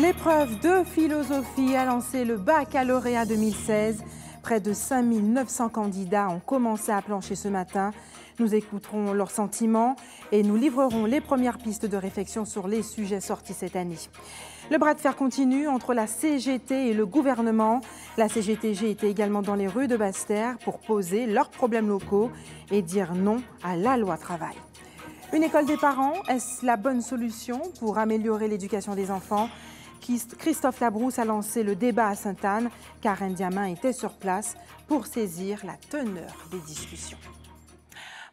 L'épreuve de philosophie a lancé le baccalauréat 2016. Près de 5900 candidats ont commencé à plancher ce matin. Nous écouterons leurs sentiments et nous livrerons les premières pistes de réflexion sur les sujets sortis cette année. Le bras de fer continue entre la CGT et le gouvernement. La CGTG était également dans les rues de Basse-Terre pour poser leurs problèmes locaux et dire non à la loi travail. Une école des parents, est-ce la bonne solution pour améliorer l'éducation des enfants ? Christophe Labrousse a lancé le débat à Sainte-Anne. Karen Diamin était sur place pour saisir la teneur des discussions.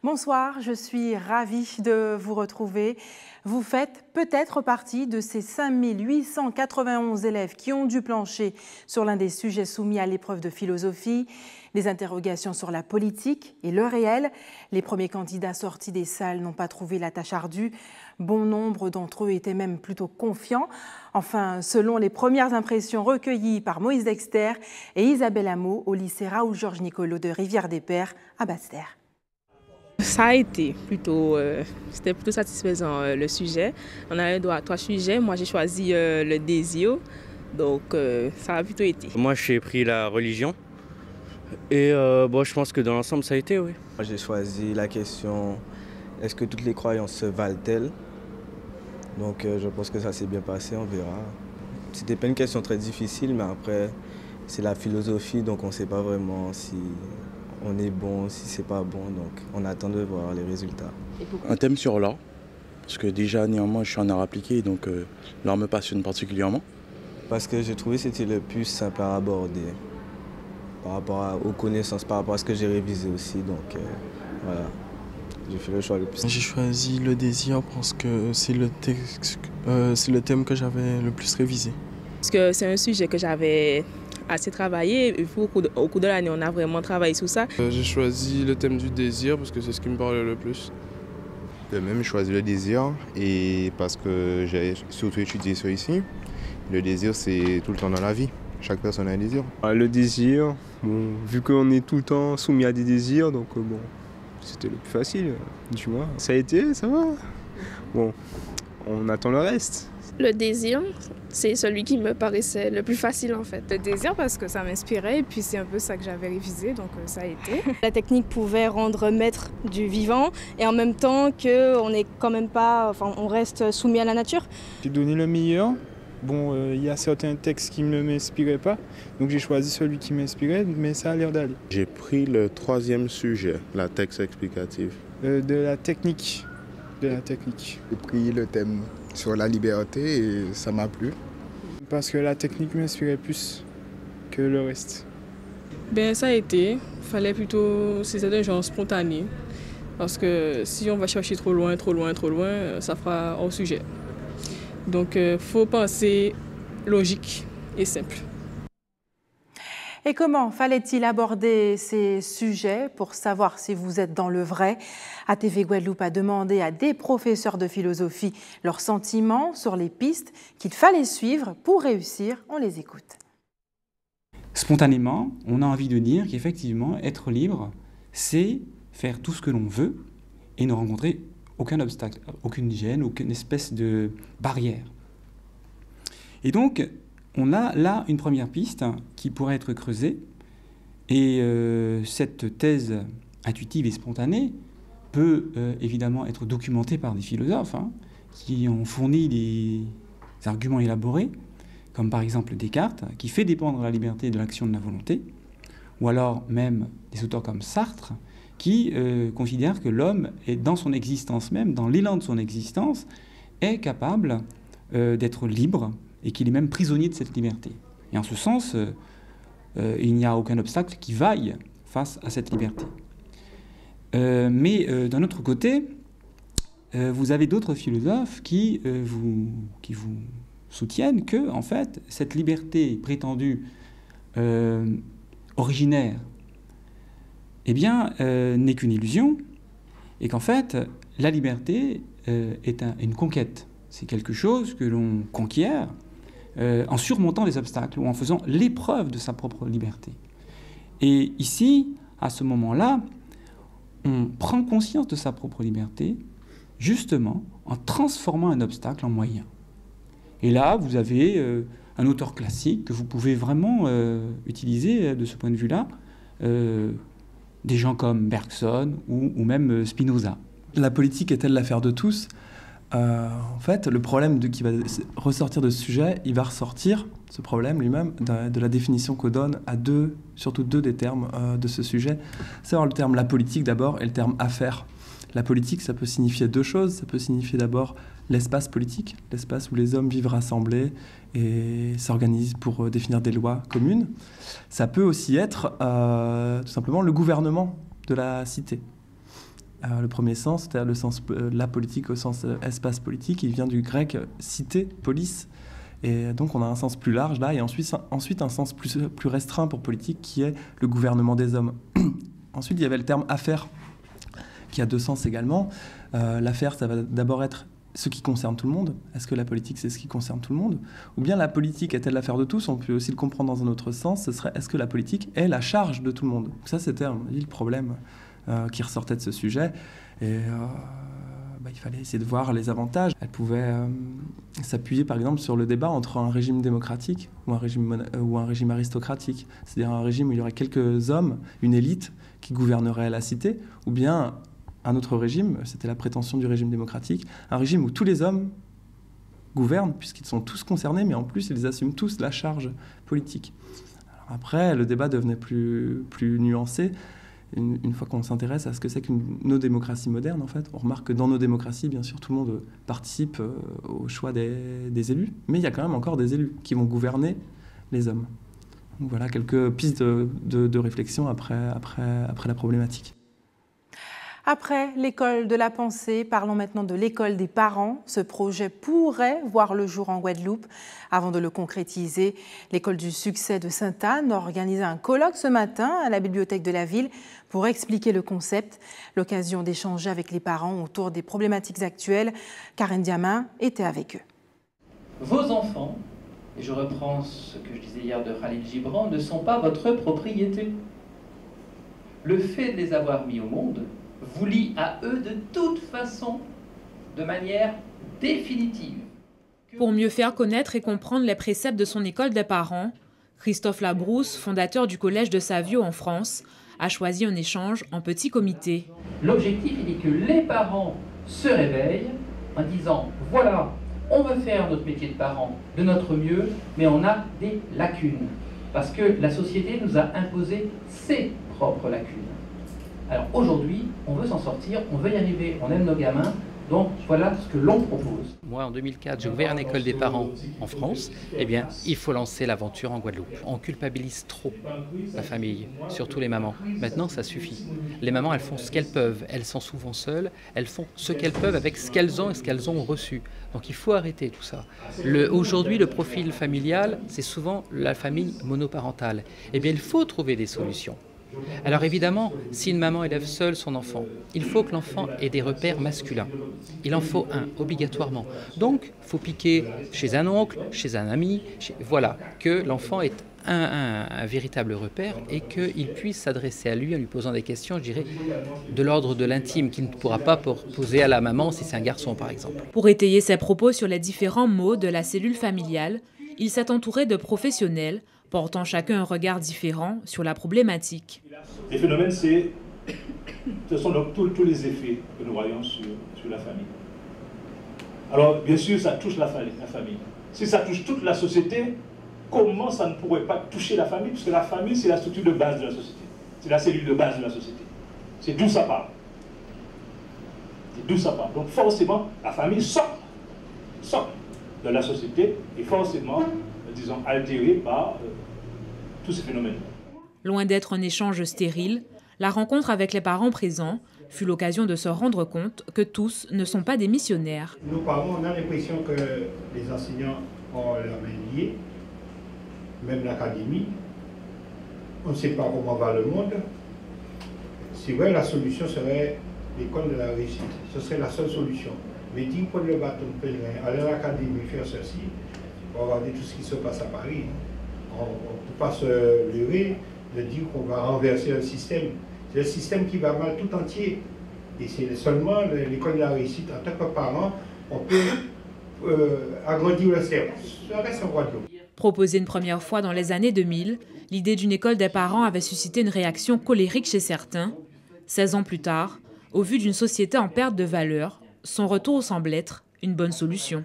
Bonsoir, je suis ravie de vous retrouver. Vous faites peut-être partie de ces 5891 élèves qui ont dû plancher sur l'un des sujets soumis à l'épreuve de philosophie. Des interrogations sur la politique et le réel. Les premiers candidats sortis des salles n'ont pas trouvé la tâche ardue. Bon nombre d'entre eux étaient même plutôt confiants. Enfin, selon les premières impressions recueillies par Moïse Dexter et Isabelle Hameau au lycée Raoul-Georges Nicolo de Rivière-des-Pères à Basse-Terre. Ça a été plutôt, c'était plutôt satisfaisant le sujet. On avait droit à 3 sujets. Moi, j'ai choisi le désir, donc ça a plutôt été. Moi, j'ai pris la religion et je pense que dans l'ensemble, ça a été, oui. Moi, j'ai choisi la question est-ce que toutes les croyances se valent-elles? Donc, je pense que ça s'est bien passé, on verra. C'était pas une question très difficile, mais après, c'est la philosophie, donc on ne sait pas vraiment si on est bon, si c'est pas bon, donc on attend de voir les résultats. Un thème sur l'art, parce que déjà néanmoins je suis en art appliqué, donc l'art me passionne particulièrement. Parce que j'ai trouvé que c'était le plus simple à aborder par rapport aux connaissances, par rapport à ce que j'ai révisé aussi, donc voilà, j'ai fait le choix le plus simple. J'ai choisi le désir parce que c'est le thème que j'avais le plus révisé. Parce que c'est un sujet que j'avais assez travaillé. Au cours de l'année, on a vraiment travaillé sur ça. J'ai choisi le thème du désir parce que c'est ce qui me parlait le plus. De même, j'ai choisi le désir et parce que j'ai surtout étudié ça ici. Le désir, c'est tout le temps dans la vie. Chaque personne a un désir. Le désir, bon, vu qu'on est tout le temps soumis à des désirs, donc bon, c'était le plus facile, du moins. Ça a été, ça va. Bon, on attend le reste. Le désir, c'est celui qui me paraissait le plus facile en fait. Le désir parce que ça m'inspirait et puis c'est un peu ça que j'avais révisé, donc ça a été. La technique pouvait rendre maître du vivant et en même temps qu'on n'est quand même pas, on reste soumis à la nature. J'ai donné le meilleur. Bon, il y a certains textes qui ne m'inspiraient pas, donc j'ai choisi celui qui m'inspirait, mais ça a l'air d'aller. J'ai pris le 3e sujet, la texte explicative. De la technique. J'ai pris le thème sur la liberté et ça m'a plu. Parce que la technique m'inspirait plus que le reste. Ça a été, c'était un genre spontané. Parce que si on va chercher trop loin, ça fera hors sujet. Donc il faut penser logique et simple. Et comment fallait-il aborder ces sujets pour savoir si vous êtes dans le vrai ? ATV Guadeloupe a demandé à des professeurs de philosophie leurs sentiments sur les pistes qu'il fallait suivre pour réussir. On les écoute. Spontanément, on a envie de dire qu'effectivement, être libre, c'est faire tout ce que l'on veut et ne rencontrer aucun obstacle, aucune gêne, aucune espèce de barrière. Et donc, on a là une première piste qui pourrait être creusée. Et cette thèse intuitive et spontanée peut évidemment être documentée par des philosophes qui ont fourni des arguments élaborés, comme par exemple Descartes, qui fait dépendre la liberté de l'action de la volonté, ou alors même des auteurs comme Sartre, qui considèrent que l'homme est dans son existence même, dans l'élan de son existence, est capable d'être libre et qu'il est même prisonnier de cette liberté. Et en ce sens, il n'y a aucun obstacle qui vaille face à cette liberté. Mais d'un autre côté, vous avez d'autres philosophes qui vous soutiennent que, en fait, cette liberté prétendue originaire n'est qu'une illusion, et qu'en fait, la liberté est une conquête. C'est quelque chose que l'on conquiert en surmontant les obstacles ou en faisant l'épreuve de sa propre liberté. Et ici, à ce moment-là, on prend conscience de sa propre liberté, justement en transformant un obstacle en moyen. Et là, vous avez un auteur classique que vous pouvez vraiment utiliser de ce point de vue-là, des gens comme Bergson ou même Spinoza. La politique est-elle l'affaire de tous ? En fait, le problème qui va ressortir de ce sujet, il va ressortir, ce problème lui-même, de la définition qu'on donne à surtout deux des termes de ce sujet. C'est le terme la politique d'abord et le terme affaire. La politique, ça peut signifier deux choses. Ça peut signifier d'abord l'espace politique, l'espace où les hommes vivent rassemblés et s'organisent pour définir des lois communes. Ça peut aussi être tout simplement le gouvernement de la cité. Le premier sens, c'est-à-dire le sens la politique au sens espace politique, il vient du grec cité, polis. Et donc on a un sens plus large là, et ensuite un sens plus restreint pour politique qui est le gouvernement des hommes. Ensuite, il y avait le terme affaire, qui a deux sens également. L'affaire, ça va d'abord être ce qui concerne tout le monde. Est-ce que la politique, c'est ce qui concerne tout le monde ? Ou bien la politique est-elle l'affaire de tous ? On peut aussi le comprendre dans un autre sens. Ce serait, est-ce que la politique est la charge de tout le monde ? Ça, c'était, à mon avis, le problème qui ressortait de ce sujet. Et il fallait essayer de voir les avantages. Elle pouvait s'appuyer, par exemple, sur le débat entre un régime démocratique ou un régime aristocratique. C'est-à-dire un régime où il y aurait quelques hommes, une élite, qui gouvernerait la cité, ou bien un autre régime, c'était la prétention du régime démocratique, un régime où tous les hommes gouvernent, puisqu'ils sont tous concernés, mais en plus, ils assument tous la charge politique. Alors après, le débat devenait plus nuancé. Une fois qu'on s'intéresse à ce que c'est que nos démocraties modernes, en fait, on remarque que dans nos démocraties, bien sûr, tout le monde participe au choix des élus, mais il y a quand même encore des élus qui vont gouverner les hommes. Donc voilà quelques pistes de réflexion après la problématique. Après l'école de la pensée, parlons maintenant de l'école des parents. Ce projet pourrait voir le jour en Guadeloupe. Avant de le concrétiser, l'école du succès de Sainte-Anne organise un colloque ce matin à la bibliothèque de la ville pour expliquer le concept. L'occasion d'échanger avec les parents autour des problématiques actuelles. Karen Diamin était avec eux. Vos enfants, et je reprends ce que je disais hier de Khalil Gibran, ne sont pas votre propriété. Le fait de les avoir mis au monde vous lie à eux de toute façon, de manière définitive. Pour mieux faire connaître et comprendre les préceptes de son école des parents, Christophe Labrousse, fondateur du collège de Savio en France, a choisi un échange en petit comité. L'objectif, il est que les parents se réveillent en disant « Voilà, on veut faire notre métier de parent de notre mieux, mais on a des lacunes. » Parce que la société nous a imposé ses propres lacunes. Alors aujourd'hui, on veut s'en sortir, on veut y arriver, on aime nos gamins, donc voilà ce que l'on propose. Moi, en 2004, j'ai ouvert une école des parents en France. Eh bien, il faut lancer l'aventure en Guadeloupe. On culpabilise trop la famille, surtout les mamans. Maintenant, ça suffit. Les mamans, elles font ce qu'elles peuvent. Elles sont souvent seules. Elles font ce qu'elles peuvent avec ce qu'elles ont et ce qu'elles ont reçu. Donc, il faut arrêter tout ça. Aujourd'hui, le profil familial, c'est souvent la famille monoparentale. Eh bien, il faut trouver des solutions. Alors évidemment, si une maman élève seule son enfant, il faut que l'enfant ait des repères masculins. Il en faut un, obligatoirement. Donc, il faut piquer chez un oncle, chez un ami, voilà, que l'enfant ait un véritable repère et qu'il puisse s'adresser à lui en lui posant des questions, je dirais, de l'ordre de l'intime, qu'il ne pourra pas poser à la maman si c'est un garçon, par exemple. Pour étayer ses propos sur les différents mots de la cellule familiale, il s'est entouré de professionnels portant chacun un regard différent sur la problématique. Les phénomènes, ce sont donc tous les effets que nous voyons sur la famille. Alors, bien sûr, ça touche la famille. Si ça touche toute la société, comment ça ne pourrait pas toucher la famille? Puisque la famille, c'est la structure de base de la société. C'est la cellule de base de la société. C'est d'où ça part. C'est d'où ça part. Donc, forcément, la famille sort de la société et forcément, disons, altérée par tous ces phénomènes. Loin d'être un échange stérile, la rencontre avec les parents présents fut l'occasion de se rendre compte que tous ne sont pas des missionnaires. Nos parents, on a l'impression que les enseignants ont leurs mains liées, même l'académie. On ne sait pas comment va le monde. C'est vrai, la solution serait l'école de la réussite. Ce serait la seule solution. Mais dire prendre le bâton de pèlerin, aller à l'académie, faire ceci, on va regarder tout ce qui se passe à Paris. On ne peut pas se leurrer de dire qu'on va renverser un système. C'est le système qui va mal tout entier. Et c'est seulement l'école de la réussite. En tant que parent, on peut agrandir le cerveau. Ça reste en Guadeloupe. Proposée une première fois dans les années 2000, l'idée d'une école des parents avait suscité une réaction colérique chez certains. 16 ans plus tard, au vu d'une société en perte de valeur, son retour semble être une bonne solution.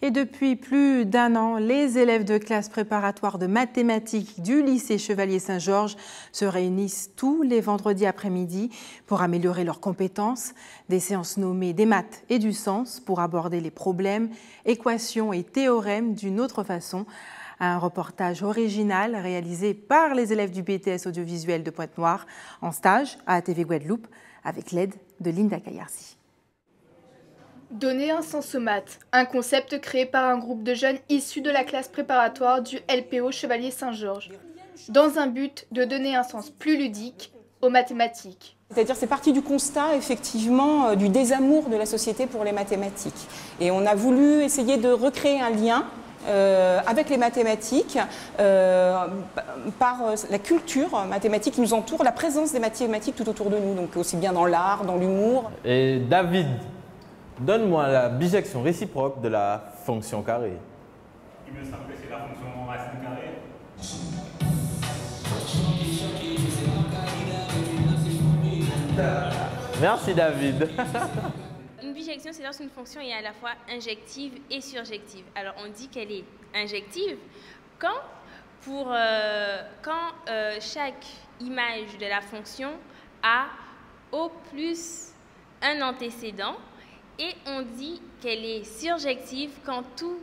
Et depuis plus d'un an, les élèves de classe préparatoire de mathématiques du lycée Chevalier Saint-Georges se réunissent tous les vendredis après-midi pour améliorer leurs compétences. Des séances nommées des maths et du sens pour aborder les problèmes, équations et théorèmes d'une autre façon. Un reportage original réalisé par les élèves du BTS audiovisuel de Pointe-Noire en stage à ATV Guadeloupe avec l'aide de Linda Kayarsi. Donner un sens aux maths, un concept créé par un groupe de jeunes issus de la classe préparatoire du LPO Chevalier Saint-Georges, dans un but de donner un sens plus ludique aux mathématiques. C'est-à-dire c'est parti du constat effectivement du désamour de la société pour les mathématiques. Et on a voulu essayer de recréer un lien avec les mathématiques, par la culture mathématique qui nous entoure, la présence des mathématiques tout autour de nous, donc aussi bien dans l'art, dans l'humour. Et David, donne-moi la bijection réciproque de la fonction carrée. Il me semble que c'est la fonction racine carrée. Merci David. Une bijection, c'est lorsqu'une fonction est à la fois injective et surjective. Alors on dit qu'elle est injective quand chaque image de la fonction a au plus un antécédent, et on dit qu'elle est surjective quand tous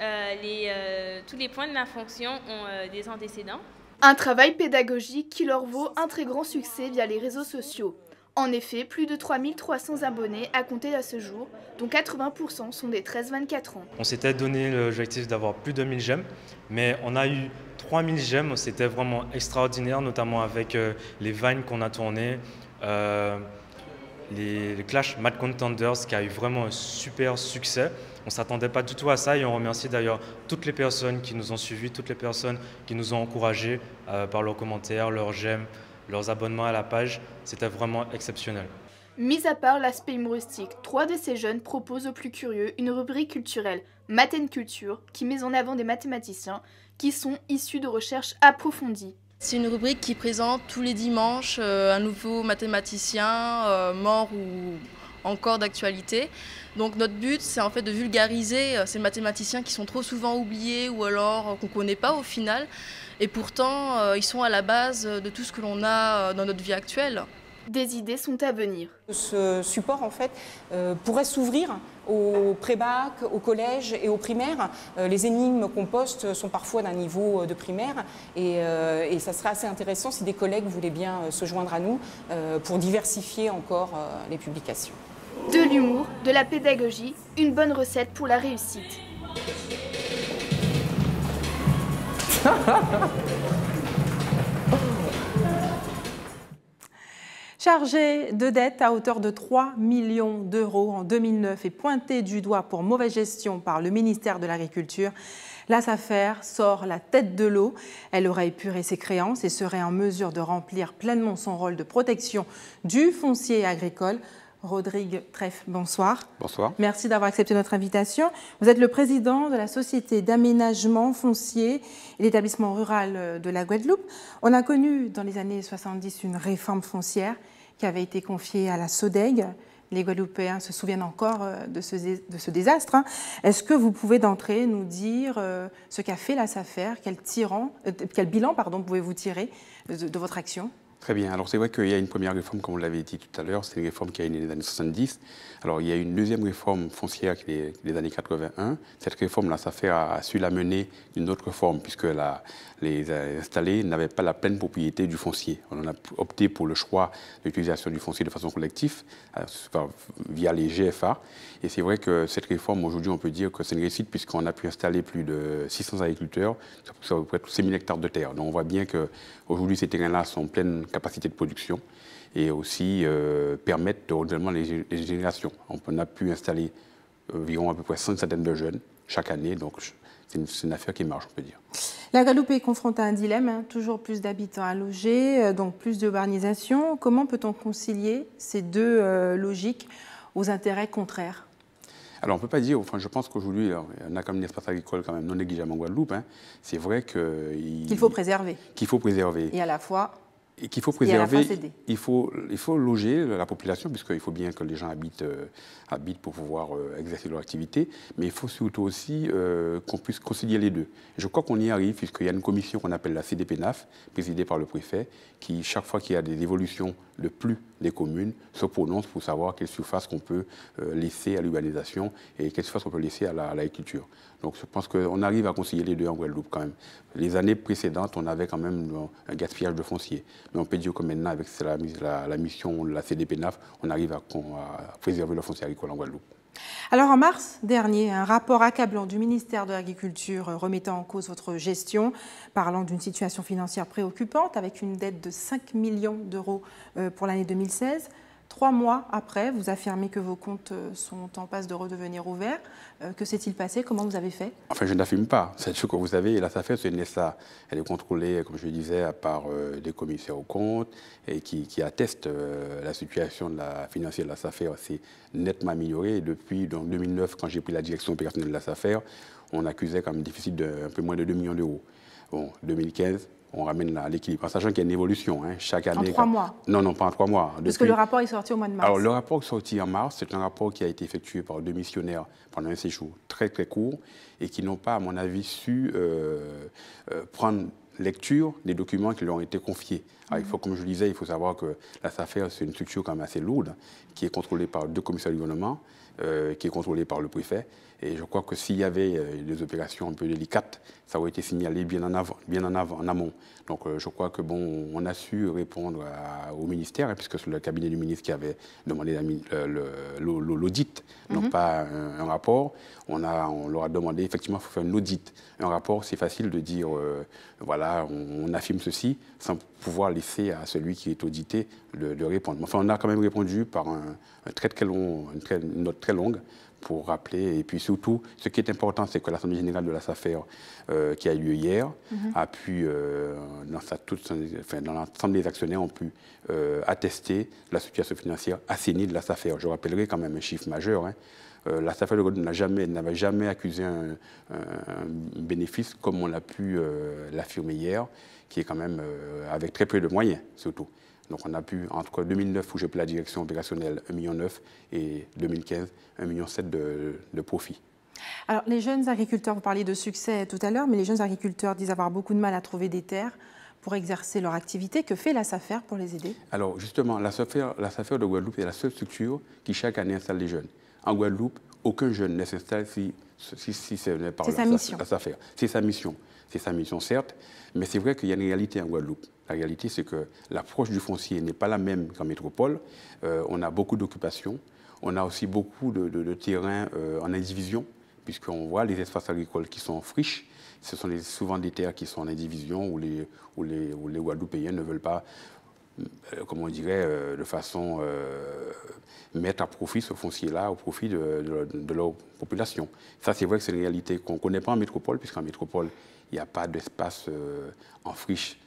les points de la fonction ont des antécédents. Un travail pédagogique qui leur vaut un très grand succès via les réseaux sociaux. En effet, plus de 3300 abonnés à compter à ce jour, dont 80% sont des 13-24 ans. On s'était donné l'objectif d'avoir plus de 1000 j'aime, mais on a eu 3000 j'aime. C'était vraiment extraordinaire, notamment avec les Vines qu'on a tournés, le Clash Mad Contenders qui a eu vraiment un super succès. On ne s'attendait pas du tout à ça et on remercie d'ailleurs toutes les personnes qui nous ont suivis, toutes les personnes qui nous ont encouragés par leurs commentaires, leurs j'aime, leurs abonnements à la page. C'était vraiment exceptionnel. Mis à part l'aspect humoristique, 3 de ces jeunes proposent aux plus curieux une rubrique culturelle, Math & Culture, qui met en avant des mathématiciens qui sont issus de recherches approfondies. C'est une rubrique qui présente tous les dimanches un nouveau mathématicien mort ou encore d'actualité. Donc notre but, c'est en fait de vulgariser ces mathématiciens qui sont trop souvent oubliés ou alors qu'on ne connaît pas au final. Et pourtant, ils sont à la base de tout ce que l'on a dans notre vie actuelle. Des idées sont à venir. Ce support en fait pourrait s'ouvrir au pré-bac, au collège et au primaire. Les énigmes qu'on poste sont parfois d'un niveau de primaire et ça serait assez intéressant si des collègues voulaient bien se joindre à nous pour diversifier encore les publications. De l'humour, de la pédagogie, une bonne recette pour la réussite. Chargé de dettes à hauteur de 3 millions d'euros en 2009 et pointé du doigt pour mauvaise gestion par le ministère de l'Agriculture, la SAFER sort la tête de l'eau. Elle aurait épuré ses créances et serait en mesure de remplir pleinement son rôle de protection du foncier agricole. Rodrigue Treff, bonsoir. Bonsoir. Merci d'avoir accepté notre invitation. Vous êtes le président de la Société d'aménagement foncier et d'établissement rural de la Guadeloupe. On a connu dans les années 70 une réforme foncière qui avait été confiée à la SODEG. Les Guadeloupéens se souviennent encore de ce désastre. Est-ce que vous pouvez d'entrée nous dire ce qu'a fait la SAFER, quel bilan pouvez-vous tirer de votre action ? Très bien. Alors c'est vrai qu'il y a une première réforme, comme on l'avait dit tout à l'heure, c'est une réforme qui a né dans les années 70. Alors il y a une deuxième réforme foncière qui est des années 81. Cette réforme, la SAFER a su la mener d'une autre forme, puisque les installés n'avaient pas la pleine propriété du foncier. On a opté pour le choix de l'utilisation du foncier de façon collective, via les GFA. Et c'est vrai que cette réforme, aujourd'hui, on peut dire que c'est une réussite, puisqu'on a pu installer plus de 600 agriculteurs sur près de 6 000 hectares de terre. Donc on voit bien qu'aujourd'hui, ces terrains-là sont en pleine capacité de production et aussi permettent de renouvellement des générations. On a pu installer environ à peu près 100 centaines de jeunes chaque année, donc c'est une affaire qui marche, on peut dire. La Guadeloupe est confrontée à un dilemme, toujours plus d'habitants à loger, donc plus d'urbanisation. Comment peut-on concilier ces deux logiques aux intérêts contraires ? Alors, on ne peut pas dire, enfin, je pense qu'aujourd'hui, on a comme un espace agricole quand même non négligeable en Guadeloupe. Hein. C'est vrai qu'il faut préserver. Qu'il faut préserver. Et à la fois... Et qu'il faut préserver, il faut loger la population, puisqu'il faut bien que les gens habitent pour pouvoir exercer leur activité, mais il faut surtout aussi qu'on puisse concilier les deux. Je crois qu'on y arrive, puisqu'il y a une commission qu'on appelle la CDPNAF, présidée par le préfet, qui, chaque fois qu'il y a des évolutions de plus des communes, se prononce pour savoir quelle surface qu'on peut laisser à l'urbanisation et quelle surface on peut laisser à l'agriculture. Donc je pense qu'on arrive à concilier les deux en Guadeloupe quand même. Les années précédentes, on avait quand même un gaspillage de foncier. Mais on peut dire que maintenant, avec la mission de la CDPNAF, on arrive à préserver le foncier agricole en Guadeloupe. Alors en mars dernier, un rapport accablant du ministère de l'Agriculture remettant en cause votre gestion, parlant d'une situation financière préoccupante avec une dette de 5 millions d'euros pour l'année 2016. 3 mois après, vous affirmez que vos comptes sont en passe de redevenir ouverts. Que s'est-il passé? Comment vous avez fait? Enfin, je n'affirme pas. C'est ce que vous savez, la SAFER, c'est une SA. Elle est contrôlée, comme je le disais, par des commissaires aux comptes et qui attestent la situation financière de la SAFER. C'est nettement amélioré. Et depuis 2009, quand j'ai pris la direction opérationnelle de la SAFER, on accusait comme un déficit d'un peu moins de 2 millions d'euros. Bon, 2015, on ramène à l'équilibre, en sachant qu'il y a une évolution. Hein, chaque année. En 3 mois? Non, pas en 3 mois. Parce que le rapport est sorti au mois de mars. Alors, le rapport est sorti en mars. C'est un rapport qui a été effectué par 2 missionnaires pendant un séjour très, très court et qui n'ont pas, à mon avis, su prendre lecture des documents qui leur ont été confiés. Alors, comme je le disais, il faut savoir que la SAFER, c'est une structure quand même assez lourde, qui est contrôlée par 2 commissaires du gouvernement, qui est contrôlée par le préfet. Et je crois que s'il y avait des opérations un peu délicates, ça aurait été signalé bien en amont. Donc je crois que bon, on a su répondre au ministère, hein, puisque c'est le cabinet du ministre qui avait demandé l'audit, donc pas un rapport. On leur a demandé, effectivement, il faut faire un audit. Un rapport, c'est facile de dire, voilà, on affirme ceci, sans pouvoir laisser à celui qui est audité de répondre. Enfin, on a quand même répondu par une note très longue, pour rappeler. Et puis surtout, ce qui est important, c'est que l'Assemblée générale de la SAFER, qui a eu lieu hier, a pu, dans l'ensemble des actionnaires, ont pu attester la situation financière assainie de la SAFER. Je rappellerai quand même un chiffre majeur. Hein. La SAFER de Guadeloupe n'avait jamais accusé un bénéfice comme on a pu l'affirmer hier, qui est quand même avec très peu de moyens, surtout. Donc on a pu, entre 2009, où j'ai pris la direction opérationnelle, 1,9 million, et 2015, 1,7 million de profit. Alors les jeunes agriculteurs, vous parliez de succès tout à l'heure, mais les jeunes agriculteurs disent avoir beaucoup de mal à trouver des terres pour exercer leur activité. Que fait la SAFER pour les aider? Alors justement, la SAFER de Guadeloupe est la seule structure qui chaque année installe des jeunes. En Guadeloupe, aucun jeune ne s'installe si ce n'est pas la SAFER. C'est sa mission. C'est sa mission, certes, mais c'est vrai qu'il y a une réalité en Guadeloupe. La réalité, c'est que l'approche du foncier n'est pas la même qu'en métropole. On a beaucoup d'occupations. On a aussi beaucoup de terrains en indivision, puisqu'on voit les espaces agricoles qui sont en friche. Ce sont souvent des terres qui sont en indivision, où les Guadeloupéens ne veulent pas, comme on dirait, de façon mettre à profit ce foncier-là, au profit de leur population. Ça, c'est vrai que c'est une réalité qu'on ne connaît pas en métropole, puisqu'en métropole, il n'y a pas d'espace en friche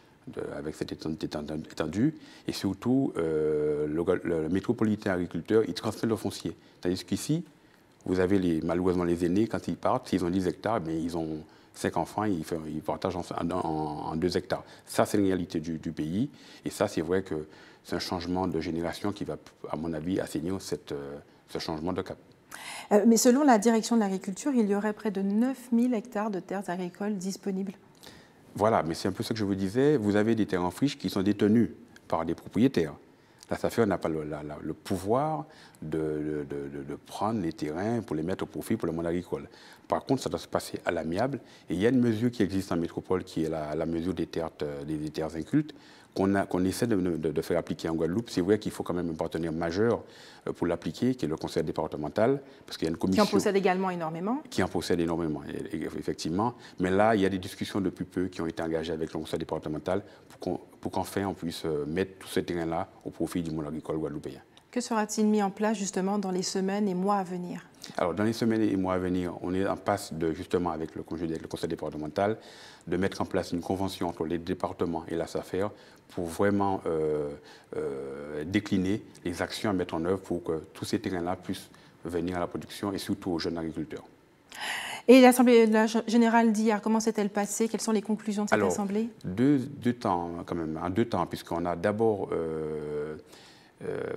avec cette étendue. Et surtout, le métropolitain agriculteur, il transmet le foncier. Tandis qu'ici, vous avez malheureusement les aînés, quand ils partent, s'ils ont 10 hectares, mais ils ont 5 enfants, ils partagent en 2 hectares. Ça, c'est une réalité du pays. Et ça, c'est vrai que c'est un changement de génération qui va, à mon avis, assainir ce changement de cap. Mais selon la direction de l'agriculture, il y aurait près de 9000 hectares de terres agricoles disponibles. Voilà, mais c'est un peu ce que je vous disais. Vous avez des terres en friche qui sont détenues par des propriétaires. La SAFER n'a pas le pouvoir de prendre les terrains pour les mettre au profit pour le monde agricole. Par contre, ça doit se passer à l'amiable. Et il y a une mesure qui existe en métropole qui est la mesure des terres incultes qu'on essaie de faire appliquer en Guadeloupe. C'est vrai qu'il faut quand même un partenaire majeur pour l'appliquer, qui est le conseil départemental, parce qu'il y a une commission... Qui en possède également énormément. Qui en possède énormément, effectivement. Mais là, il y a des discussions depuis peu qui ont été engagées avec le conseil départemental pour qu'enfin on puisse mettre tout ce terrain-là au profit du monde agricole guadeloupéen. Que sera-t-il mis en place justement dans les semaines et mois à venir? Alors, dans les semaines et mois à venir, on est en passe justement avec le conseil départemental, de mettre en place une convention entre les départements et la SAFER pour vraiment décliner les actions à mettre en œuvre pour que tous ces terrains-là puissent venir à la production et surtout aux jeunes agriculteurs. Et l'Assemblée générale d'hier, comment s'est-elle passée? Quelles sont les conclusions de cette Assemblée? Deux temps, quand même, en deux temps, puisqu'on a d'abord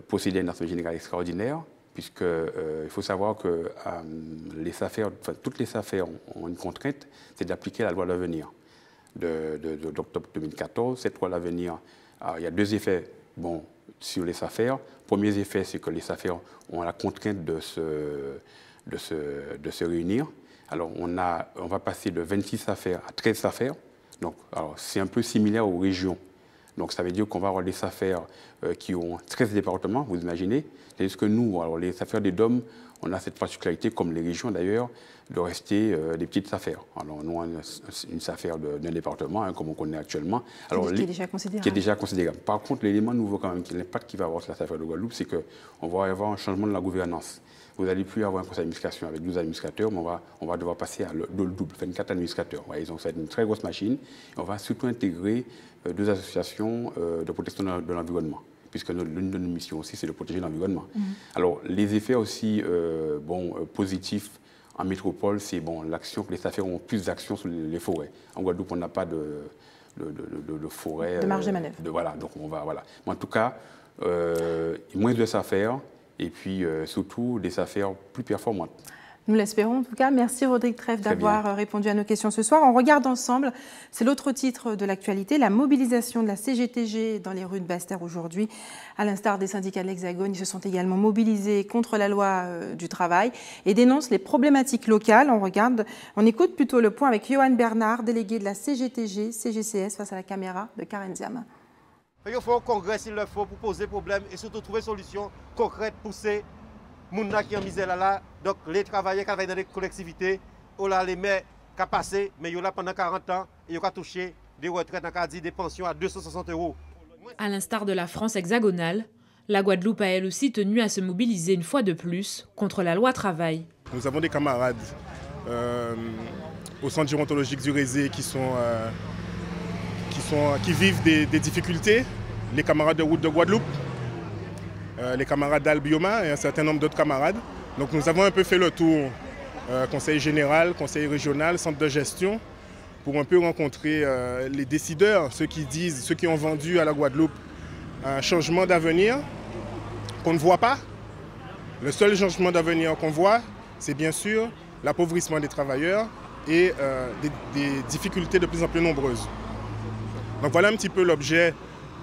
procédé à une Assemblée générale extraordinaire, puisqu'il faut savoir que toutes les affaires ont une contrainte, c'est d'appliquer la loi de l'avenir d'octobre 2014. Cette loi de l'avenir, il y a deux effets sur les affaires. Premier effet, c'est que les affaires ont la contrainte de se réunir. Alors, on va passer de 26 affaires à 13 affaires. Donc, c'est un peu similaire aux régions. Donc, ça veut dire qu'on va avoir des affaires qui ont 13 départements, vous imaginez. C'est-à-dire que nous, alors, les affaires des DOM, on a cette particularité, comme les régions d'ailleurs, de rester des petites affaires. Alors, nous, on a une affaire d'un département, comme on connaît actuellement. Alors, qui est déjà considérable. Qui est déjà considérable. Par contre, l'élément nouveau, quand même, l'impact qu'il va avoir sur la affaire de Guadeloupe, c'est qu'on va avoir un changement de la gouvernance. Vous n'allez plus avoir un conseil d'administration avec 12 administrateurs, mais on va devoir passer à le double, 24 administrateurs. Ouais, ils ont fait une très grosse machine. Et on va surtout intégrer deux associations de protection de l'environnement, puisque l'une de nos missions aussi, c'est de protéger l'environnement. Alors, les effets aussi positifs en métropole, c'est l'action, que les affaires ont plus d'action sur les forêts. En Guadeloupe, on n'a pas de forêt. De marge de manœuvre. Voilà, donc on va, voilà. Mais en tout cas, moins de affaires. Et puis surtout des affaires plus performantes. Nous l'espérons en tout cas. Merci Rodrigue Trèves d'avoir répondu à nos questions ce soir. On regarde ensemble, c'est l'autre titre de l'actualité, la mobilisation de la CGTG dans les rues de Basse-Terre aujourd'hui. À l'instar des syndicats de l'Hexagone, ils se sont également mobilisés contre la loi du travail et dénoncent les problématiques locales. On écoute plutôt le point avec Johan Bernard, délégué de la CGTG, CGCS, face à la caméra de Karen Ziama. Il faut un congrès s'il le faut pour poser problème et surtout trouver des solutions concrètes pour ces gens qui sont en misère là. Donc les travailleurs qui travaillent dans les collectivités, on a les maires qui ont passé, mais ils ont là pendant 40 ans et ils ont touché des retraites, des pensions à 260 €. À l'instar de la France hexagonale, la Guadeloupe a elle aussi tenu à se mobiliser une fois de plus contre la loi travail. Nous avons des camarades au centre gérontologique du Rézé qui vivent des difficultés, les camarades de route de Guadeloupe, les camarades d'Albioma et un certain nombre d'autres camarades. Donc nous avons un peu fait le tour, conseil général, conseil régional, centre de gestion, pour un peu rencontrer les décideurs, ceux qui ont vendu à la Guadeloupe un changement d'avenir qu'on ne voit pas. Le seul changement d'avenir qu'on voit, c'est bien sûr l'appauvrissement des travailleurs et des difficultés de plus en plus nombreuses. Donc voilà un petit peu l'objet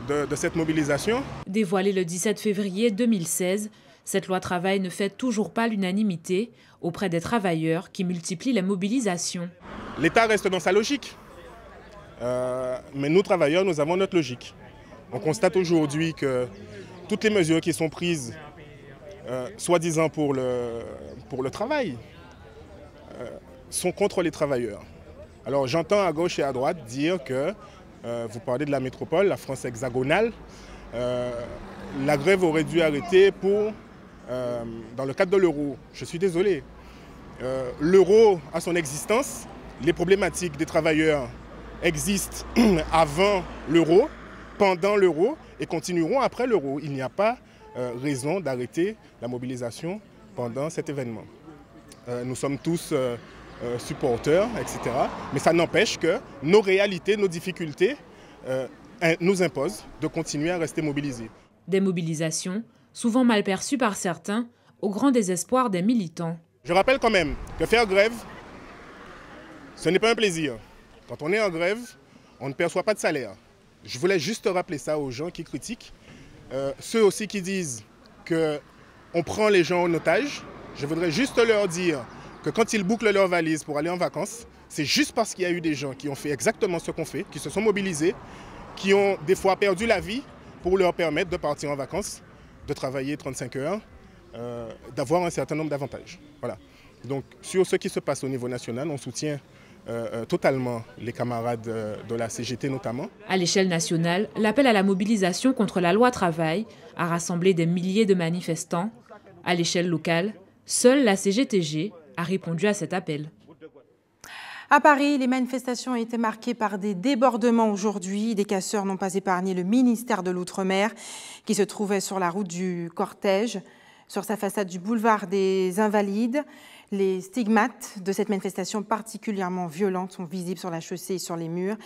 de cette mobilisation. Dévoilée le 17 février 2016, cette loi travail ne fait toujours pas l'unanimité auprès des travailleurs qui multiplient les mobilisations. L'État reste dans sa logique, mais nous travailleurs, nous avons notre logique. On constate aujourd'hui que toutes les mesures qui sont prises, soi-disant pour le travail, sont contre les travailleurs. Alors j'entends à gauche et à droite dire que vous parlez de la métropole, la France hexagonale. La grève aurait dû arrêter dans le cadre de l'euro. Je suis désolé. L'euro a son existence. Les problématiques des travailleurs existent avant l'euro, pendant l'euro et continueront après l'euro. Il n'y a pas raison d'arrêter la mobilisation pendant cet événement. Nous sommes tous supporters, etc. Mais ça n'empêche que nos réalités, nos difficultés nous imposent de continuer à rester mobilisés. Des mobilisations souvent mal perçues par certains, au grand désespoir des militants. Je rappelle quand même que faire grève, ce n'est pas un plaisir. Quand on est en grève, on ne perçoit pas de salaire. Je voulais juste rappeler ça aux gens qui critiquent. Ceux aussi qui disent qu'on prend les gens en otage, je voudrais juste leur dire que quand ils bouclent leurs valises pour aller en vacances, c'est juste parce qu'il y a eu des gens qui ont fait exactement ce qu'on fait, qui se sont mobilisés, qui ont des fois perdu la vie pour leur permettre de partir en vacances, de travailler 35 heures, d'avoir un certain nombre d'avantages. Voilà. Donc sur ce qui se passe au niveau national, on soutient totalement les camarades de la CGT notamment. À l'échelle nationale, l'appel à la mobilisation contre la loi travail a rassemblé des milliers de manifestants. À l'échelle locale, seule la CGTG a répondu à cet appel. À Paris, les manifestations ont été marquées par des débordements aujourd'hui. Des casseurs n'ont pas épargné le ministère de l'Outre-mer qui se trouvait sur la route du cortège. Sur sa façade du boulevard des Invalides, les stigmates de cette manifestation particulièrement violente sont visibles sur la chaussée et sur les murs.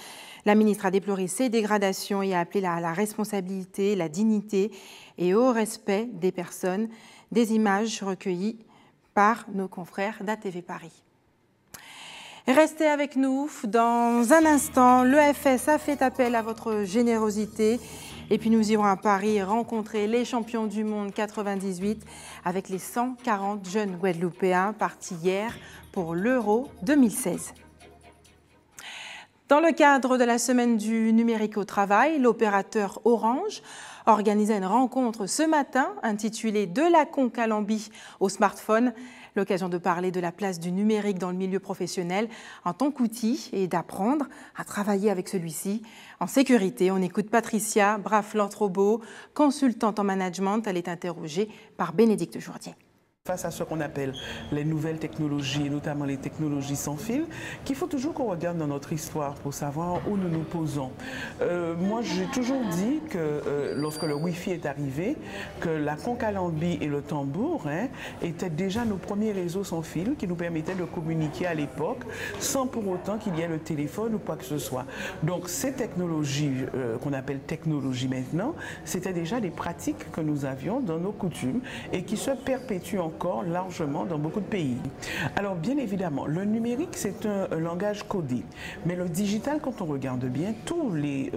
La ministre a déploré ces dégradations et a appelé à la responsabilité, la dignité et au respect des personnes. Des images recueillies par nos confrères d'ATV Paris. Restez avec nous. Dans un instant, l'EFS a fait appel à votre générosité. Et puis nous irons à Paris rencontrer les champions du monde 98 avec les 140 jeunes Guadeloupéens partis hier pour l'Euro 2016. Dans le cadre de la semaine du numérique au travail, l'opérateur Orange organisait une rencontre ce matin intitulée « De la concalambie au smartphone ». L'occasion de parler de la place du numérique dans le milieu professionnel en tant qu'outil et d'apprendre à travailler avec celui-ci en sécurité. On écoute Patricia Braf-Lantrobo, consultante en management. Elle est interrogée par Bénédicte Jourdier. Face à ce qu'on appelle les nouvelles technologies, notamment les technologies sans fil, qu'il faut toujours qu'on regarde dans notre histoire pour savoir où nous nous posons. Moi, j'ai toujours dit que lorsque le Wi-Fi est arrivé, que la concalambie et le tambour étaient déjà nos premiers réseaux sans fil qui nous permettaient de communiquer à l'époque sans pour autant qu'il y ait le téléphone ou quoi que ce soit. Donc ces technologies qu'on appelle technologies maintenant, c'était déjà des pratiques que nous avions dans nos coutumes et qui se perpétuent encore largement dans beaucoup de pays. Alors bien évidemment, le numérique c'est un langage codé, mais le digital, quand on regarde bien, tous les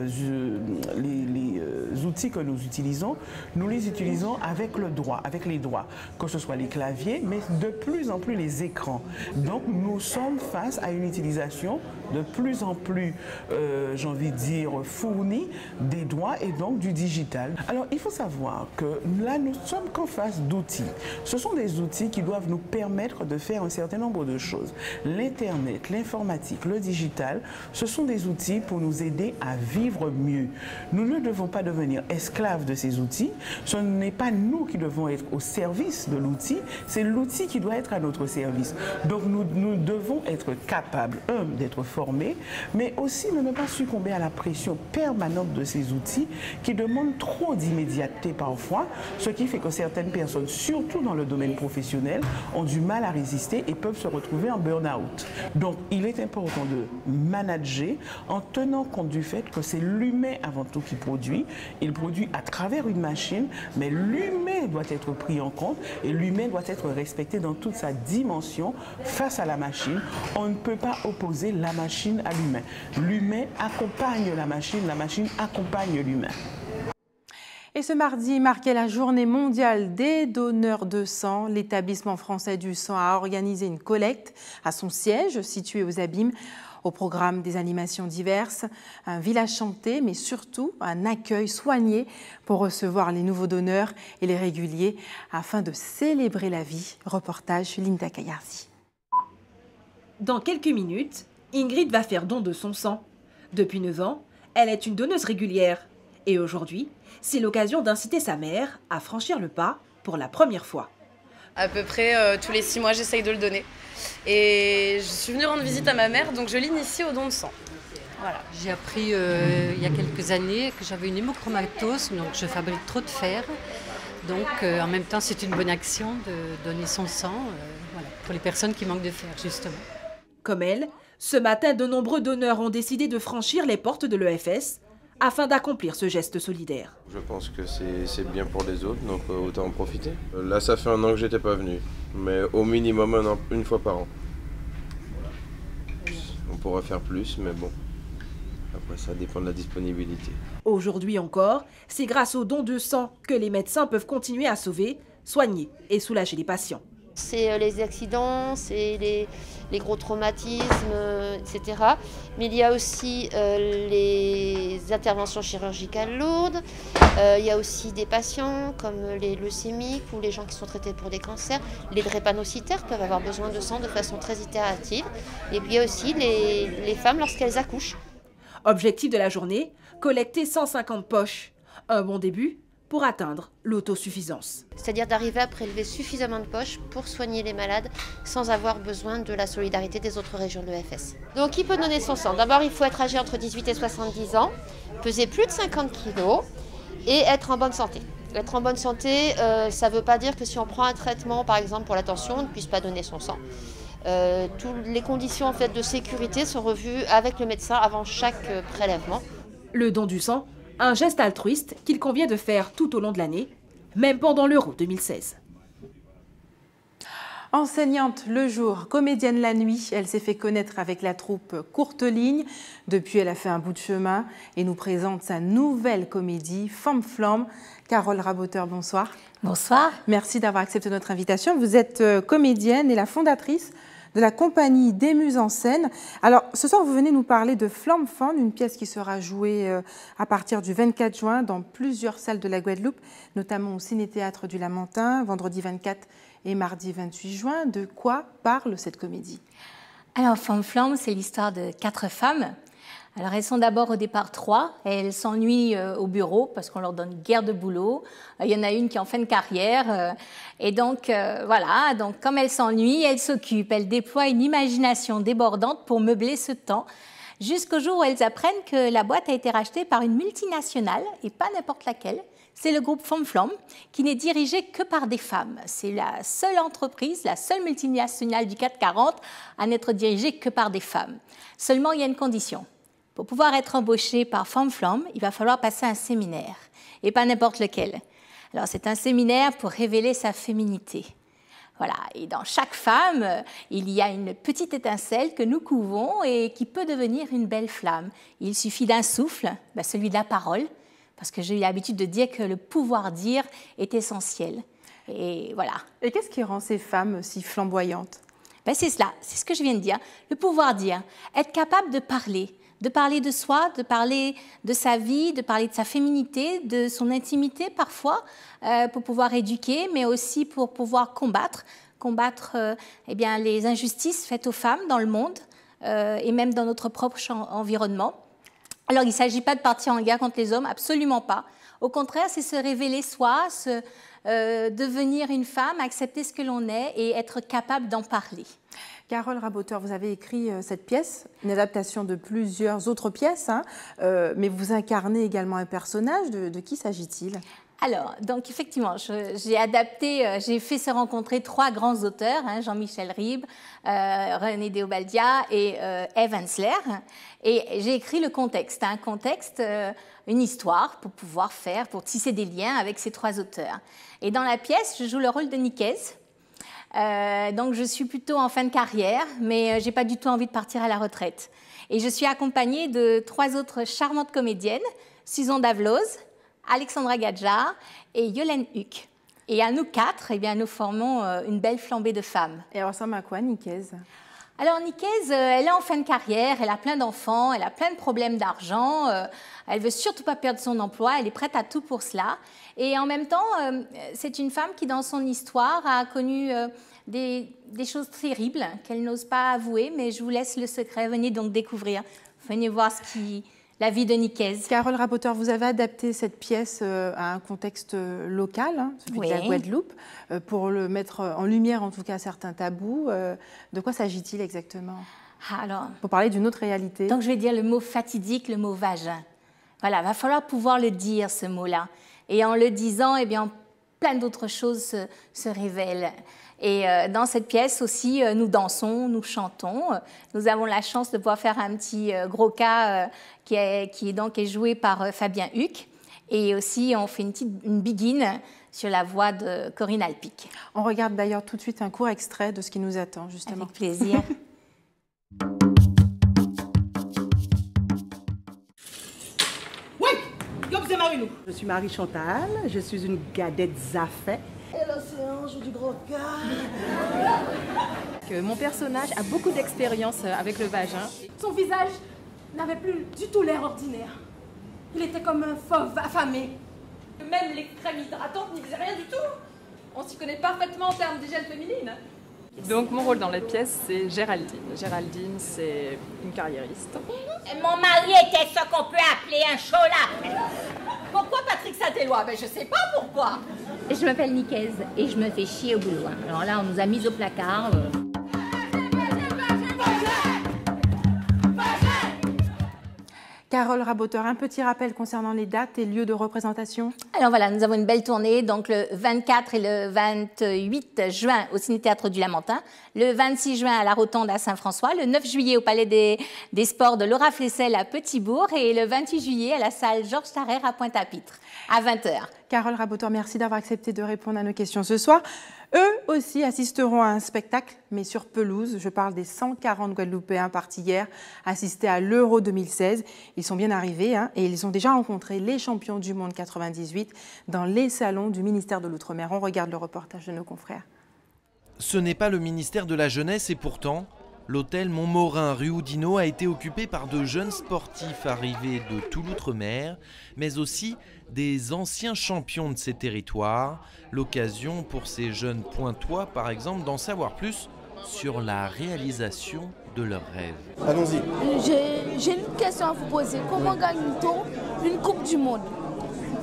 outils que nous les utilisons avec le droit, avec les doigts, que ce soit les claviers, mais de plus en plus les écrans. Donc nous sommes face à une utilisation de plus en plus, j'ai envie de dire, fournie des doigts et donc du digital. Alors il faut savoir que là nous sommes qu'en face d'outils. Ce sont des outils qui doivent nous permettre de faire un certain nombre de choses. L'Internet, l'informatique, le digital, ce sont des outils pour nous aider à vivre mieux. Nous ne devons pas devenir esclaves de ces outils. Ce n'est pas nous qui devons être au service de l'outil, c'est l'outil qui doit être à notre service. Donc nous devons être capables, d'être formés, mais aussi de ne pas succomber à la pression permanente de ces outils qui demandent trop d'immédiateté parfois, ce qui fait que certaines personnes, surtout dans le domaine professionnels, ont du mal à résister et peuvent se retrouver en burn-out. Donc il est important de manager en tenant compte du fait que c'est l'humain avant tout qui produit. Il produit à travers une machine, mais l'humain doit être pris en compte et l'humain doit être respecté dans toute sa dimension face à la machine. On ne peut pas opposer la machine à l'humain. L'humain accompagne la machine accompagne l'humain. Et ce mardi marquait la journée mondiale des donneurs de sang. L'établissement français du sang a organisé une collecte à son siège situé aux Abîmes. Au programme des animations diverses, un village chanté, mais surtout un accueil soigné pour recevoir les nouveaux donneurs et les réguliers afin de célébrer la vie. Reportage Linda Kayarzi. Dans quelques minutes, Ingrid va faire don de son sang. Depuis 9 ans, elle est une donneuse régulière. Et aujourd'hui, c'est l'occasion d'inciter sa mère à franchir le pas pour la première fois. À peu près tous les 6 mois, j'essaye de le donner. Et je suis venue rendre visite à ma mère, donc je l'initie au don de sang. Voilà. J'ai appris il y a quelques années que j'avais une hémochromatose, donc je fabrique trop de fer. Donc en même temps, c'est une bonne action de donner son sang voilà, pour les personnes qui manquent de fer, justement. Comme elle, ce matin, de nombreux donneurs ont décidé de franchir les portes de l'EFS afin d'accomplir ce geste solidaire. Je pense que c'est bien pour les autres, donc autant en profiter. Là, ça fait 1 an que j'étais pas venu, mais au minimum une fois par an. On pourrait faire plus, mais bon, après ça dépend de la disponibilité. Aujourd'hui encore, c'est grâce au don de sang que les médecins peuvent continuer à sauver, soigner et soulager les patients. C'est les accidents, c'est les gros traumatismes, etc. Mais il y a aussi les interventions chirurgicales lourdes. Il y a aussi des patients comme les leucémiques ou les gens qui sont traités pour des cancers. Les drépanocytaires peuvent avoir besoin de sang de façon très itérative. Et puis il y a aussi les femmes lorsqu'elles accouchent. Objectif de la journée, collecter 150 poches. Un bon début pour atteindre l'autosuffisance. C'est-à-dire d'arriver à prélever suffisamment de poches pour soigner les malades sans avoir besoin de la solidarité des autres régions de l'EFS. Donc qui peut donner son sang? D'abord, il faut être âgé entre 18 et 70 ans, peser plus de 50 kg et être en bonne santé. Être en bonne santé, ça ne veut pas dire que si on prend un traitement, par exemple pour la tension, on ne puisse pas donner son sang. Toutes les conditions en fait, de sécurité sont revues avec le médecin avant chaque prélèvement. Le don du sang, un geste altruiste qu'il convient de faire tout au long de l'année, même pendant l'Euro 2016. Enseignante le jour, comédienne la nuit, elle s'est fait connaître avec la troupe Courte Ligne. Depuis, elle a fait un bout de chemin et nous présente sa nouvelle comédie, Femme Flamme. Carole Raboteur, bonsoir. Bonsoir. Merci d'avoir accepté notre invitation. Vous êtes comédienne et la fondatrice de la compagnie des Muses en scène. Alors, ce soir, vous venez nous parler de Flamme Flamme, une pièce qui sera jouée à partir du 24 juin dans plusieurs salles de la Guadeloupe, notamment au Ciné-Théâtre du Lamentin, vendredi 24 et mardi 28 juin. De quoi parle cette comédie? Alors, Femme Flamme, c'est l'histoire de 4 femmes. Alors, elles sont d'abord au départ 3 et elles s'ennuient au bureau parce qu'on leur donne guère de boulot. Il y en a une qui est en fin de carrière. Et donc, voilà, donc, comme elles s'ennuient, elles s'occupent. Elles déploient une imagination débordante pour meubler ce temps, jusqu'au jour où elles apprennent que la boîte a été rachetée par une multinationale et pas n'importe laquelle. C'est le groupe Femme Flamme qui n'est dirigé que par des femmes. C'est la seule entreprise, la seule multinationale du CAC 40 à n'être dirigée que par des femmes. Seulement, il y a une condition. Pour pouvoir être embauché par Femme Flamme, il va falloir passer un séminaire, et pas n'importe lequel. Alors, c'est un séminaire pour révéler sa féminité. Voilà, et dans chaque femme, il y a une petite étincelle que nous couvons et qui peut devenir une belle flamme. Il suffit d'un souffle, celui de la parole, parce que j'ai eu l'habitude de dire que le pouvoir dire est essentiel. Et voilà. Et qu'est-ce qui rend ces femmes si flamboyantes? C'est cela, c'est ce que je viens de dire. Le pouvoir dire, être capable de parler de soi, de parler de sa vie, de parler de sa féminité, de son intimité parfois, pour pouvoir éduquer, mais aussi pour pouvoir combattre les injustices faites aux femmes dans le monde et même dans notre propre environnement. Alors, il ne s'agit pas de partir en guerre contre les hommes, absolument pas. Au contraire, c'est se révéler soi, devenir une femme, accepter ce que l'on est et être capable d'en parler. Carole Raboteur, vous avez écrit cette pièce, une adaptation de plusieurs autres pièces, mais vous incarnez également un personnage. De qui s'agit-il? Alors, donc effectivement, j'ai fait se rencontrer 3 grands auteurs, Jean-Michel Ribes, René Déobaldia et Eve Ensler. Et j'ai écrit le contexte, une histoire pour tisser des liens avec ces 3 auteurs. Et dans la pièce, je joue le rôle de Nicaise. Donc je suis plutôt en fin de carrière, mais j'ai pas du tout envie de partir à la retraite. Et je suis accompagnée de 3 autres charmantes comédiennes, Susan Davloz, Alexandra Gadja et Yolène Huck. Et à nous 4, nous formons une belle flambée de femmes. Et elle ressemble à quoi, Nicaise? Alors Nicaise, elle est en fin de carrière, elle a plein d'enfants, elle a plein de problèmes d'argent, elle veut surtout pas perdre son emploi, elle est prête à tout pour cela. Et en même temps, c'est une femme qui, dans son histoire, a connu des choses terribles qu'elle n'ose pas avouer, mais je vous laisse le secret, venez donc découvrir, venez voir la vie de Nicaise. Carole Raboteur, vous avez adapté cette pièce à un contexte local, celui de la Guadeloupe, pour le mettre en lumière, en tout cas, certains tabous. De quoi s'agit-il exactement? Alors, pour parler d'une autre réalité. Donc, je vais dire le mot fatidique, le mot vagin. Voilà, il va falloir pouvoir le dire, ce mot-là. Et en le disant, plein d'autres choses se révélent. Et dans cette pièce aussi, nous dansons, nous chantons. Nous avons la chance de pouvoir faire un petit gros cas qui est joué par Fabien Huck. Et aussi, on fait une biguine sur la voix de Corinne Alpic. On regarde d'ailleurs tout de suite un court extrait de ce qui nous attend, justement. Avec plaisir. Je suis Marie Chantal, je suis une gadette Zafet. Et l'océan joue du gros gars. Mon personnage a beaucoup d'expérience avec le vagin. Son visage n'avait plus du tout l'air ordinaire. Il était comme un fauve affamé. Même les crèmes hydratantes n'y faisaient rien du tout. On s'y connaît parfaitement en termes d'hygiène féminine. Donc mon rôle dans la pièce, c'est Géraldine. Géraldine, c'est une carriériste. Mon mari était ce qu'on peut appeler un chola. Pourquoi Patrick Saint-Éloi? Je sais pas pourquoi. Je m'appelle Nicaise et je me fais chier au boulot. Alors là, on nous a mis au placard. Carole Raboteur, un petit rappel concernant les dates et lieux de représentation. Alors voilà, nous avons une belle tournée, donc le 24 et le 28 juin au Ciné-Théâtre du Lamentin, le 26 juin à la Rotonde à Saint-François, le 9 juillet au Palais des Sports de Laura Flessel à Petit-Bourg et le 28 juillet à la salle Georges Tarrer à Pointe-à-Pitre à 20h. Carole Raboteur, merci d'avoir accepté de répondre à nos questions ce soir. Eux aussi assisteront à un spectacle, mais sur pelouse. Je parle des 140 Guadeloupéens partis hier assister à l'Euro 2016. Ils sont bien arrivés et ils ont déjà rencontré les champions du monde 98 dans les salons du ministère de l'Outre-mer. On regarde le reportage de nos confrères. Ce n'est pas le ministère de la Jeunesse et pourtant, l'hôtel Montmorin rue Oudinot a été occupé par de jeunes sportifs arrivés de tout l'Outre-mer, mais aussi des anciens champions de ces territoires. L'occasion pour ces jeunes pointois, par exemple, d'en savoir plus sur la réalisation de leurs rêves. Allons-y. J'ai une question à vous poser. Comment gagne-t-on une Coupe du Monde?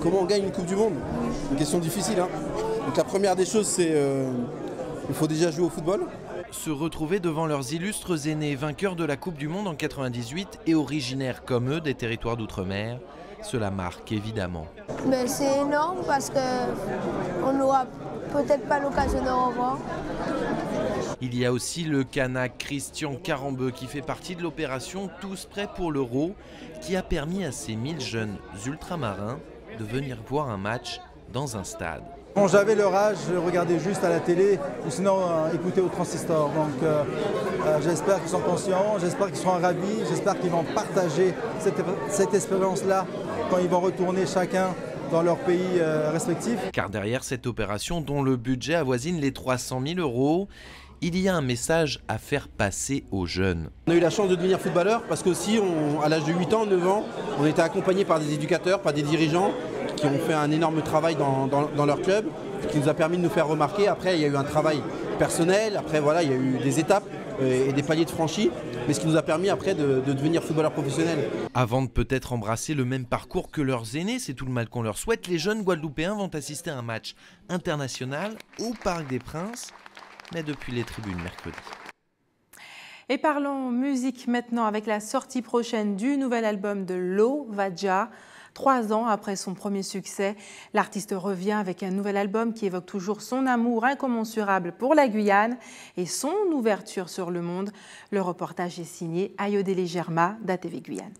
Comment on gagne une Coupe du Monde? Une question difficile. Donc la première des choses, c'est il faut déjà jouer au football. Se retrouver devant leurs illustres aînés vainqueurs de la Coupe du Monde en 98 et originaires comme eux des territoires d'outre-mer, cela marque évidemment. Mais c'est énorme parce qu'on n'aura peut-être pas l'occasion de revoir. Il y a aussi le Kanak Christian Carambeu qui fait partie de l'opération Tous prêts pour l'Euro qui a permis à ces 1000 jeunes ultramarins de venir voir un match dans un stade. Quand j'avais leur âge, je regardais juste à la télé ou sinon écouter au transistor. Donc j'espère qu'ils sont conscients, j'espère qu'ils seront ravis, j'espère qu'ils vont partager cette expérience-là quand ils vont retourner chacun dans leur pays respectif. Car derrière cette opération dont le budget avoisine les 300 000 €, il y a un message à faire passer aux jeunes. On a eu la chance de devenir footballeur parce qu'aussi, à l'âge de 8 ans, 9 ans, on était accompagnés par des éducateurs, par des dirigeants qui ont fait un énorme travail dans leur club, qui nous a permis de nous faire remarquer. Après, il y a eu un travail personnel, après voilà, il y a eu des étapes et des paliers de franchis, mais ce qui nous a permis après de devenir footballeur professionnel. Avant de peut-être embrasser le même parcours que leurs aînés, c'est tout le mal qu'on leur souhaite, les jeunes Guadeloupéens vont assister à un match international au Parc des Princes, mais depuis les tribunes mercredi. Et parlons musique maintenant avec la sortie prochaine du nouvel album de Lo Vadja. 3 ans après son premier succès, l'artiste revient avec un nouvel album qui évoque toujours son amour incommensurable pour la Guyane et son ouverture sur le monde. Le reportage est signé Ayodele Germa d'ATV Guyane.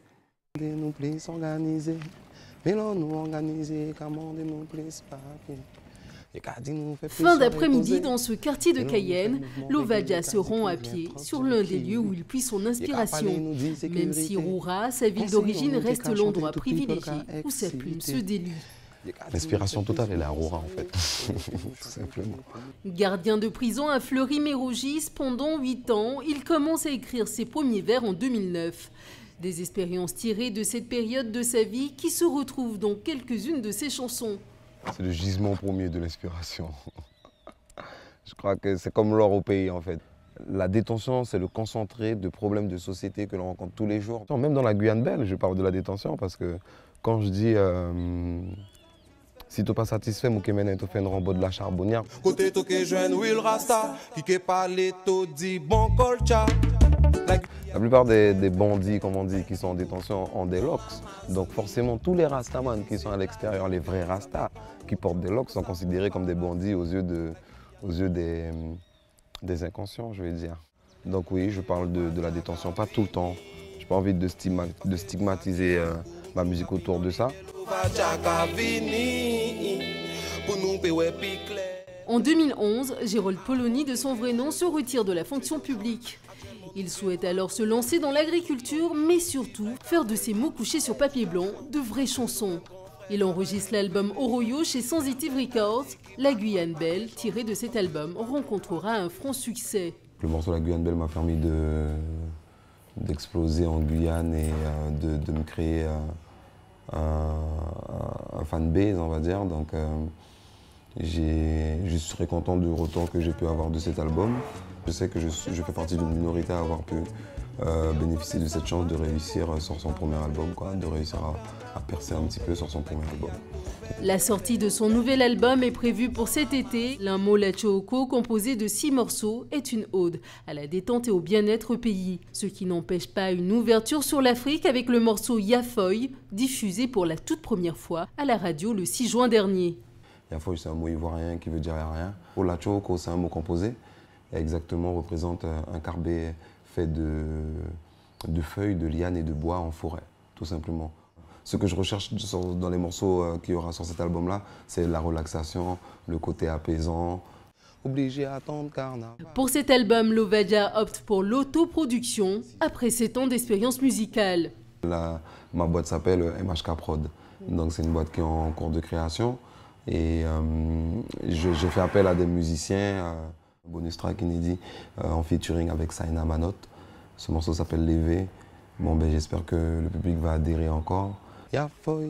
Fin d'après-midi, dans ce quartier de Cayenne, Lo Vadja se rend à pied sur l'un des lieux où il puise son inspiration. Même si Roura, sa ville d'origine, reste l'endroit privilégié où sa plume se délue. L'inspiration totale est la Roura en fait, tout simplement. Gardien de prison à Fleury-Mérogis pendant 8 ans, il commence à écrire ses premiers vers en 2009. Des expériences tirées de cette période de sa vie qui se retrouvent dans quelques-unes de ses chansons. C'est le gisement premier de l'inspiration. Je crois que c'est comme l'or au pays en fait. La détention, c'est le concentré de problèmes de société que l'on rencontre tous les jours. Même dans la Guyane belle, je parle de la détention parce que quand je dis si tu n'es pas satisfait, mon Kémène te fait une rambo de la charbonnière. Côté toqué jeune Will Rasta, qui parle tout dit bon colcha. La plupart des bandits, comme on dit, qui sont en détention ont des locks. Donc forcément, tous les rastamans qui sont à l'extérieur, les vrais rastas qui portent des locks, sont considérés comme des bandits aux yeux des inconscients, je vais dire. Donc oui, je parle de la détention, pas tout le temps. Je n'ai pas envie de stigmatiser ma musique autour de ça. En 2011, Gérold Polony, de son vrai nom, se retire de la fonction publique. Il souhaite alors se lancer dans l'agriculture, mais surtout faire de ses mots couchés sur papier blanc de vraies chansons. Il enregistre l'album Oroyo chez Sensitive Records. La Guyane Belle, tirée de cet album, rencontrera un franc succès. Le morceau La Guyane Belle m'a permis d'exploser en Guyane et de me créer un fanbase, on va dire. Donc je suis très content du retour que j'ai pu avoir de cet album. Je sais que je fais partie d'une minorité à avoir pu bénéficier de cette chance de réussir sur son premier album, quoi, de réussir à percer un petit peu sur son premier album. La sortie de son nouvel album est prévue pour cet été. L'Imo Lachooko, composé de 6 morceaux, est une ode à la détente et au bien-être au pays. Ce qui n'empêche pas une ouverture sur l'Afrique avec le morceau Yafoy, diffusé pour la toute première fois à la radio le 6 juin dernier. Yafoy, c'est un mot ivoirien qui veut dire rien. Pour Lachooko, c'est un mot composé. Et exactement représente un carbet fait de feuilles, de lianes et de bois en forêt, tout simplement. Ce que je recherche dans les morceaux qu'il y aura sur cet album-là, c'est la relaxation, le côté apaisant. Obligé à attendre carnaval. Pour cet album, Lovadia opte pour l'autoproduction après 7 ans d'expérience musicale. Ma boîte s'appelle MHK Prod, donc c'est une boîte qui est en cours de création. Et j'ai fait appel à des musiciens. Bonus track inédit en featuring avec Saina Manot. Ce morceau s'appelle Lévé. Bon, ben, j'espère que le public va adhérer encore. Yafoy,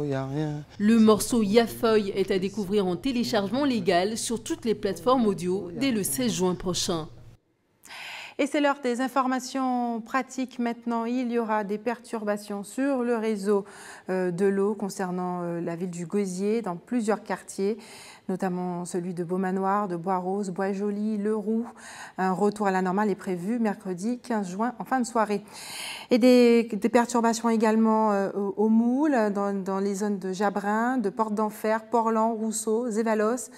y'a rien. Le morceau Yafoy est à découvrir en téléchargement légal sur toutes les plateformes audio dès le 16 juin prochain. Et c'est l'heure des informations pratiques maintenant. Il y aura des perturbations sur le réseau de l'eau concernant la ville du Gosier dans plusieurs quartiers, notamment celui de Beaumanoir, de Bois-Rose, Bois-Joli, Le Roux. Un retour à la normale est prévu mercredi 15 juin en fin de soirée. Et des perturbations également au Moule, dans les zones de Jabrin, de Porte d'Enfer, Portland, Rousseau, Zévalos,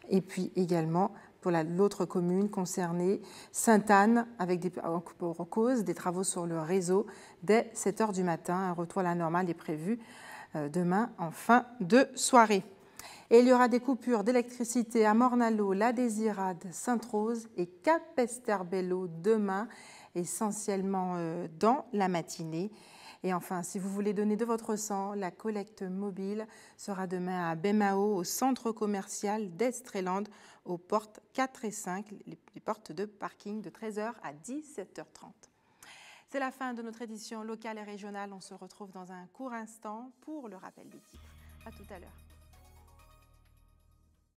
et puis également pour l'autre commune concernée, Sainte-Anne, avec pour cause des travaux sur le réseau dès 7 h du matin. Un retour à la normale est prévu demain en fin de soirée. Et il y aura des coupures d'électricité à Morne-à-l'Eau, La Désirade, Sainte-Rose et Capesterre-Belle-Eau demain, essentiellement dans la matinée. Et enfin, si vous voulez donner de votre sang, la collecte mobile sera demain à Bemao, au centre commercial d'Estreland, aux portes 4 et 5, les portes de parking de 13 h à 17 h 30. C'est la fin de notre édition locale et régionale. On se retrouve dans un court instant pour le rappel des titres. À tout à l'heure.